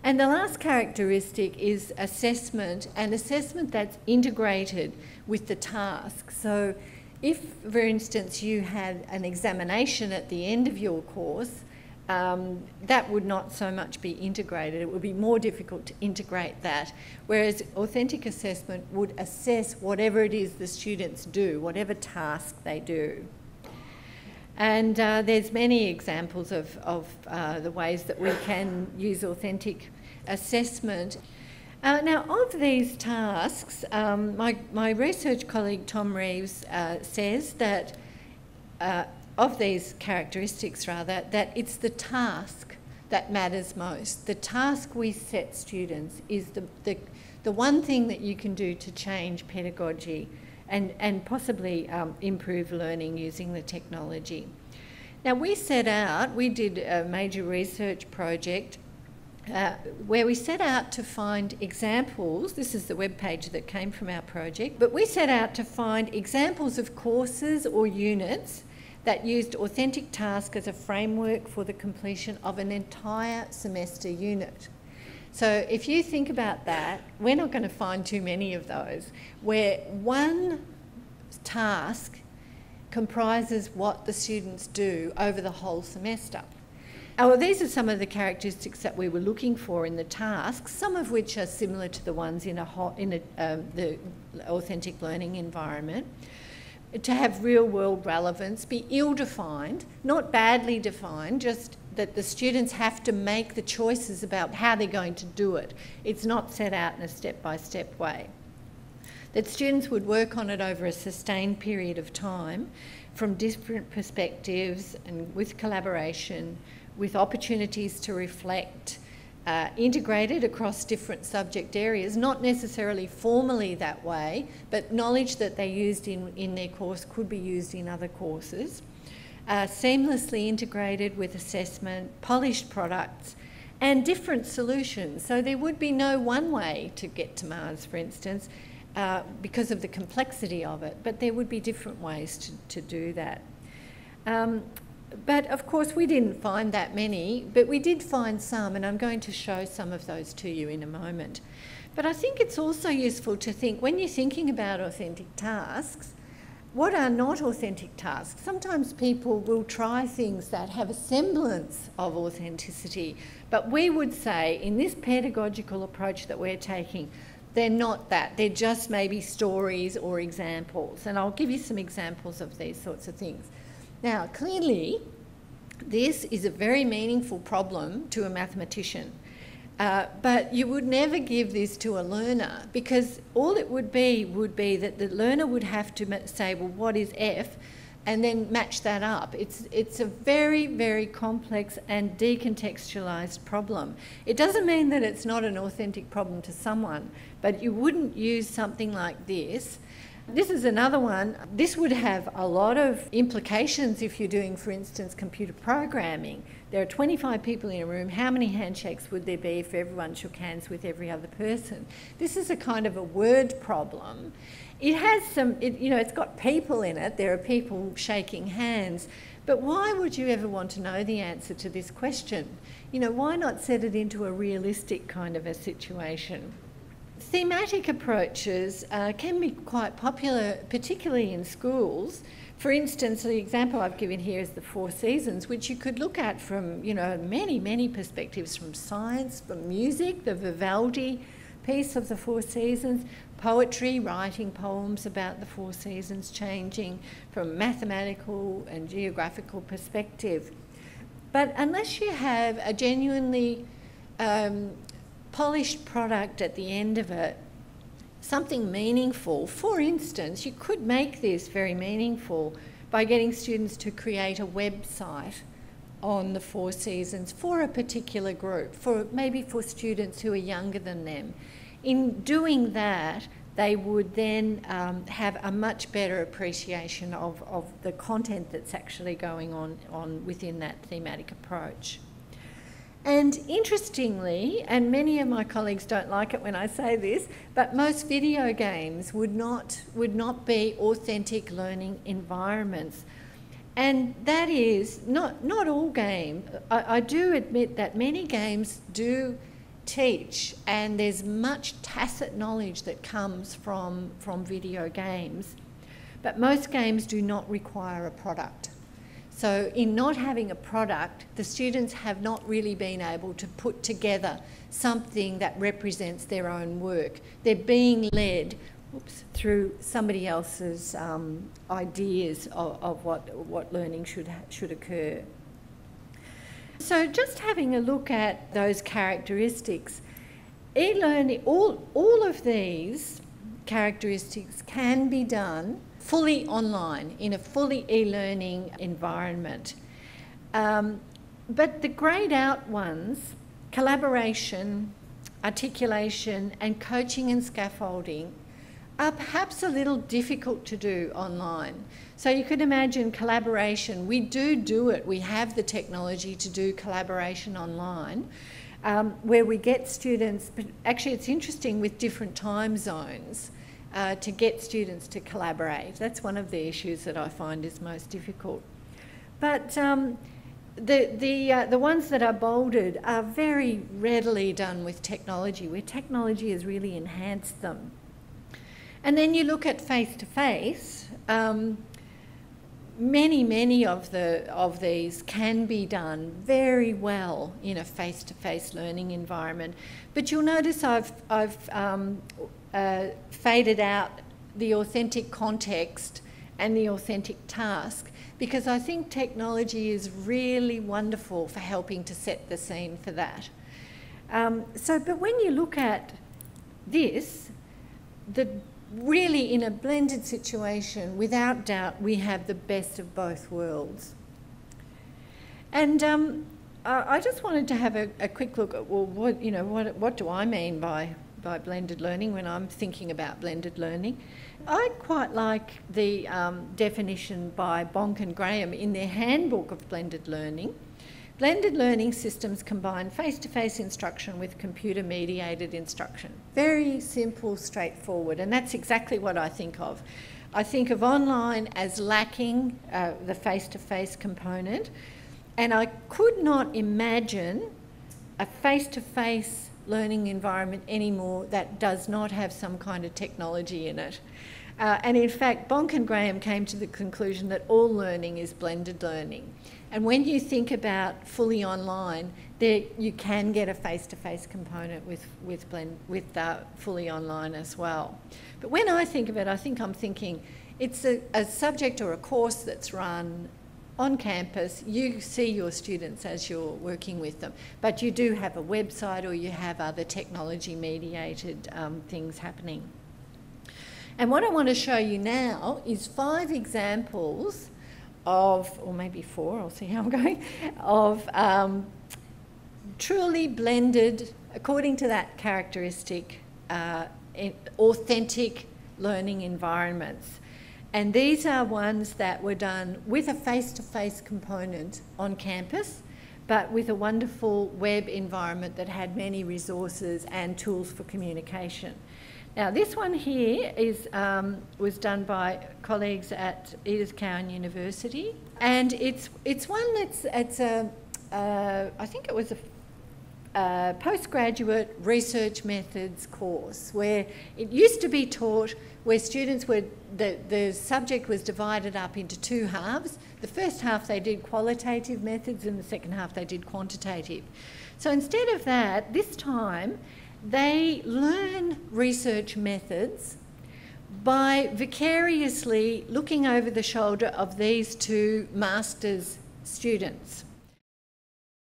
And the last characteristic is assessment, and assessment that's integrated with the task. So if, for instance, you had an examination at the end of your course, that would not so much be integrated. It would be more difficult to integrate that, whereas authentic assessment would assess whatever it is the students do, whatever task they do. And there's many examples of the ways that we can use authentic assessment. Now, of these tasks, my research colleague Tom Reeves says that, of these characteristics rather, that it's the task that matters most. The task we set students is the one thing that you can do to change pedagogy and possibly improve learning using the technology. Now, we did a major research project where we set out to find examples. This is the web page that came from our project, but we set out to find examples of courses or units that used authentic task as a framework for the completion of an entire semester unit. So if you think about that, we're not going to find too many of those, where one task comprises what the students do over the whole semester. Well, these are some of the characteristics that we were looking for in the tasks, some of which are similar to the ones in the authentic learning environment. To have real-world relevance, be ill-defined, not badly defined, just that the students have to make the choices about how they're going to do it. It's not set out in a step-by-step way. That students would work on it over a sustained period of time from different perspectives and with collaboration, with opportunities to reflect, integrated across different subject areas, not necessarily formally that way, but knowledge that they used in their course could be used in other courses. Seamlessly integrated with assessment, polished products, and different solutions. So there would be no one way to get to Mars, for instance, because of the complexity of it, but there would be different ways to do that. But of course we didn't find that many, but we did find some, and I'm going to show some of those to you in a moment. But I think it's also useful to think, when you're thinking about authentic tasks, what are not authentic tasks? Sometimes people will try things that have a semblance of authenticity, but we would say in this pedagogical approach that we're taking, they're not that. They're just maybe stories or examples. And I'll give you some examples of these sorts of things. Now, clearly, this is a very meaningful problem to a mathematician, but you would never give this to a learner, because all it would be that the learner would have to say, well, what is F? And then match that up. It's a very, very complex and decontextualised problem. It doesn't mean that it's not an authentic problem to someone, but you wouldn't use something like this. This is another one. This would have a lot of implications if you're doing, for instance, computer programming. There are 25 people in a room. How many handshakes would there be if everyone shook hands with every other person? This is a kind of a word problem. It has some, it's got people in it. There are people shaking hands. But why would you ever want to know the answer to this question? Why not set it into a realistic kind of a situation? Thematic approaches can be quite popular, particularly in schools. For instance, the example I've given here is the Four Seasons, which you could look at from, many, many perspectives, from science, from music, the Vivaldi piece of the Four Seasons, poetry, writing poems about the Four Seasons changing, from mathematical and geographical perspective. But unless you have a genuinely polished product at the end of it, something meaningful. For instance, you could make this very meaningful by getting students to create a website on the Four Seasons for a particular group, maybe for students who are younger than them. In doing that, they would then have a much better appreciation of the content that's actually going on within that thematic approach. And interestingly, and many of my colleagues don't like it when I say this, but most video games would not be authentic learning environments. And that is not all games. I do admit that many games do teach, and there's much tacit knowledge that comes from video games, but most games do not require a product. So in not having a product, the students have not really been able to put together something that represents their own work. They're being led through somebody else's ideas of what learning should occur. So just having a look at those characteristics, e-learning, all of these characteristics can be done fully online, in a fully e-learning environment. But the greyed out ones, collaboration, articulation, and coaching and scaffolding, are perhaps a little difficult to do online. So you could imagine collaboration. We do it. We have the technology to do collaboration online, where we get students, but actually it's interesting with different time zones, to get students to collaborate. That's one of the issues that I find is most difficult. But the ones that are bolded are very readily done with technology, where technology has really enhanced them. And then you look at face-to-face, many of these can be done very well in a face-to-face learning environment. But you'll notice I've faded out the authentic context and the authentic task, because I think technology is really wonderful for helping to set the scene for that. But when you look at this, really in a blended situation, without doubt, we have the best of both worlds. And I just wanted to have a quick look at, well, what do I mean by blended learning when I'm thinking about blended learning? I quite like the definition by Bonk and Graham in their handbook of blended learning. Blended learning systems combine face-to-face instruction with computer-mediated instruction. Very simple, straightforward, and that's exactly what I think of. I think of online as lacking the face-to-face component, and I could not imagine a face-to-face learning environment anymore that does not have some kind of technology in it. And in fact, Bonk and Graham came to the conclusion that all learning is blended learning. And when you think about fully online, you can get a face-to-face component with fully online as well. But when I think of it, I'm thinking it's a subject or a course that's run on campus. You see your students as you're working with them, but you do have a website or you have other technology-mediated things happening. And what I want to show you now is 5 examples of, or maybe 4, I'll see how I'm going, of truly blended, according to that characteristic, authentic learning environments. And these are ones that were done with a face-to-face component on campus, but with a wonderful web environment that had many resources and tools for communication. Now, this one here was done by colleagues at Edith Cowan University, and it's one that's I think it was a postgraduate research methods course, where it used to be taught where students were, the subject was divided up into 2 halves. The first half they did qualitative methods and the second half they did quantitative. So instead of that, this time they learn research methods by vicariously looking over the shoulder of these 2 master's students.